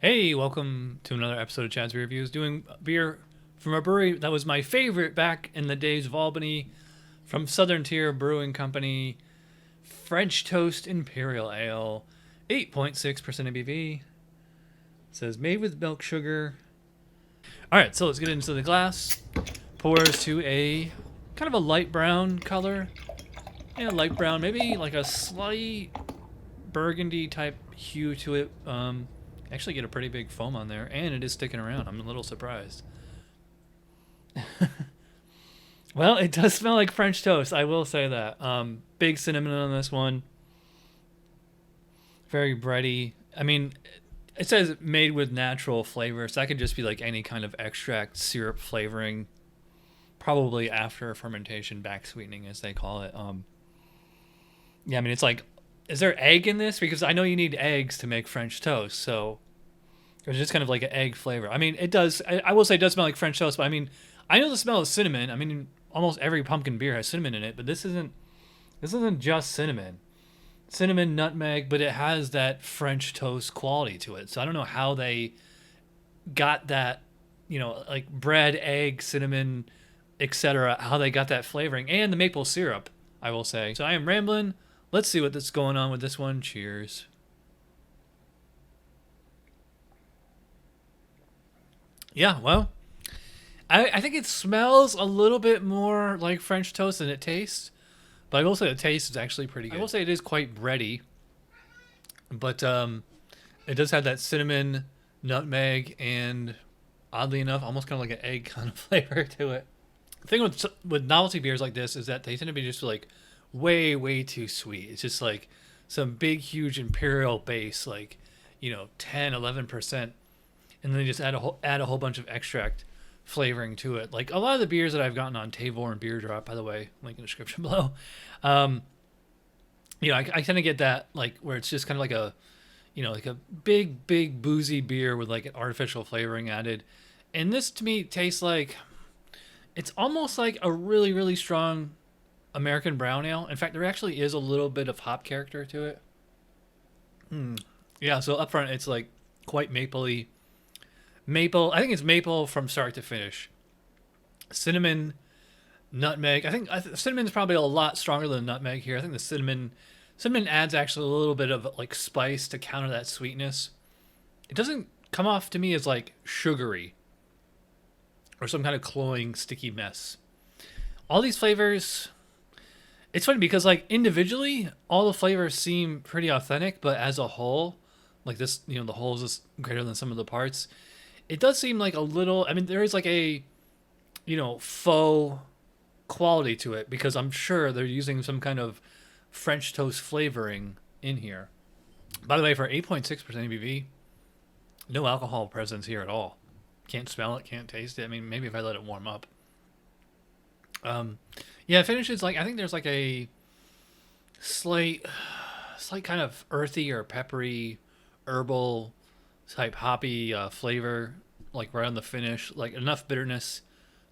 Hey, welcome to another episode of Chad's Beer Reviews, doing beer from a brewery that was my favorite back in the days of Albany, from Southern Tier Brewing Company, French Toast Imperial Ale, 8.6% ABV. It says made with milk sugar. Alright, so let's get into the glass. Pours to a kind of a light brown color. Yeah, light brown, maybe like a slight burgundy type hue to it. Actually get a pretty big foam on there, and it is sticking around. I'm a little surprised. Well, it does smell like French toast, I will say that. Big cinnamon on this one. Very bready. I mean, it says made with natural flavor, so that could just be like any kind of extract, syrup flavoring, probably after fermentation, back sweetening as they call it. Yeah, I mean, it's like, is there egg in this? Because I know you need eggs to make French toast, so it's just kind of like an egg flavor. I mean, it does, I will say it does smell like French toast, but I mean, I know the smell of cinnamon. I mean, almost every pumpkin beer has cinnamon in it, but this isn't just cinnamon. Cinnamon, nutmeg, but it has that French toast quality to it. So I don't know how they got that, like bread, egg, cinnamon, etc., how they got that flavoring, and the maple syrup, I will say. So I am rambling. Let's see what's going on with this one. Cheers. Yeah, well, I think it smells a little bit more like French toast than it tastes. But I will say the taste is actually pretty good. I will say it is quite bready. But it does have that cinnamon, nutmeg, and oddly enough, almost kind of like an egg kind of flavor to it. The thing with novelty beers like this is that they tend to be just like way too sweet. It's just like some big huge imperial base, like 10, 11%, and then they just add a whole bunch of extract flavoring to it. Like a lot of the beers that I've gotten on Tavor and Beer Drop, by the way, link in the description below. I tend to get that like where it's just kind of like a like a big boozy beer with like an artificial flavoring added. And this to me tastes like it's almost like a really strong American brown ale. In fact, there actually is a little bit of hop character to it. Yeah, so up front it's like quite mapley. Maple, I think it's maple from start to finish. Cinnamon, nutmeg. I think cinnamon's probably a lot stronger than nutmeg here. I think the cinnamon adds actually a little bit of like spice to counter that sweetness. It doesn't come off to me as like sugary or some kind of cloying sticky mess. All these flavors, it's funny because like individually all the flavors seem pretty authentic, but as a whole, like this, the whole is just greater than some of the parts. It does seem like a little, I mean, there is like a faux quality to it because I'm sure they're using some kind of French toast flavoring in here. By the way, for 8.6% ABV, no alcohol presence here at all. Can't smell it, can't taste it. I mean, maybe if I let it warm up. Yeah, it finishes like, I think there's like a slight kind of earthy or peppery, herbal type hoppy flavor, like right on the finish, like enough bitterness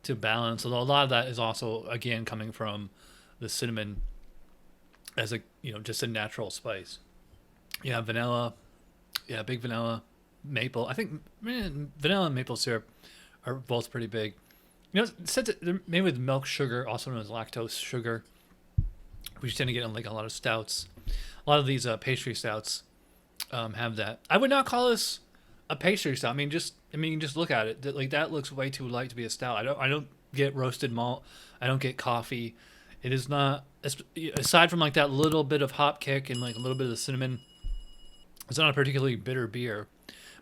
to balance. Although a lot of that is also again coming from the cinnamon as a just a natural spice. Yeah, vanilla. Yeah, big vanilla, maple. I think vanilla and maple syrup are both pretty big. It says they're made with milk sugar, also known as lactose sugar, which you tend to get in like a lot of stouts. A lot of these pastry stouts have that. I would not call this a pastry stout. I mean, just look at it. Like that looks way too light to be a stout. I don't get roasted malt. I don't get coffee. It is not, aside from like that little bit of hop kick and like a little bit of the cinnamon. It's not a particularly bitter beer,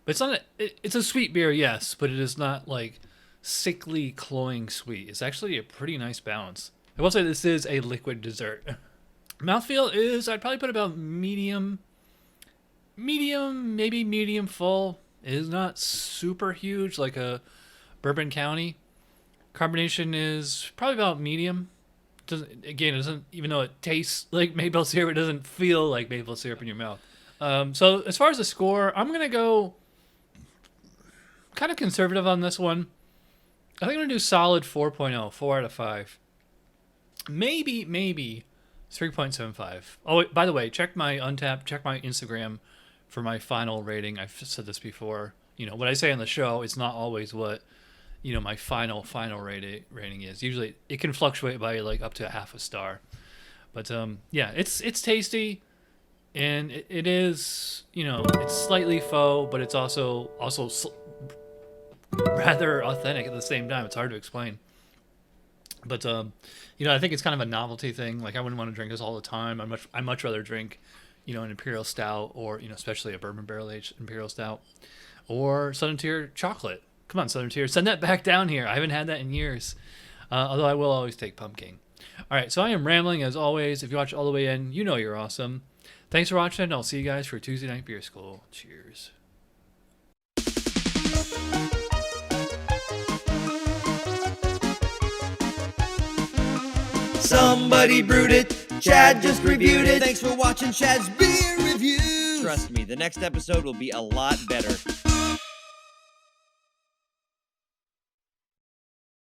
but it's a sweet beer, yes, but it is not like sickly cloying sweet. It's actually a pretty nice balance. I will say this is a liquid dessert. Mouthfeel is, I'd probably put about medium, maybe medium full. It is not super huge like a Bourbon County. Carbonation is probably about medium. It doesn't, even though it tastes like maple syrup, it doesn't feel like maple syrup in your mouth. So as far as the score, I'm going to go kind of conservative on this one. I think I'm going to do solid 4.0, 4 out of 5. Maybe 3.75. Oh, by the way, check my Untappd, check my Instagram for my final rating. I've said this before. What I say on the show is not always what my final rating is. Usually it can fluctuate by like up to half a star. But yeah, it's tasty, and it is it's slightly faux, but it's also rather authentic at the same time. It's hard to explain. But I think it's kind of a novelty thing. Like, I wouldn't want to drink this all the time. I much rather drink an imperial stout, or especially a bourbon barrel aged imperial stout, or Southern Tier chocolate. Come on, Southern Tier, send that back down here. I haven't had that in years. Although I will always take pumpkin. All right, so I am rambling as always. If you watch all the way in, you're awesome. Thanks for watching, and I'll see you guys for Tuesday Night Beer School. Cheers. Somebody brewed it. Chad just reviewed it. Thanks for watching Chad's Beer Review. Trust me, the next episode will be a lot better.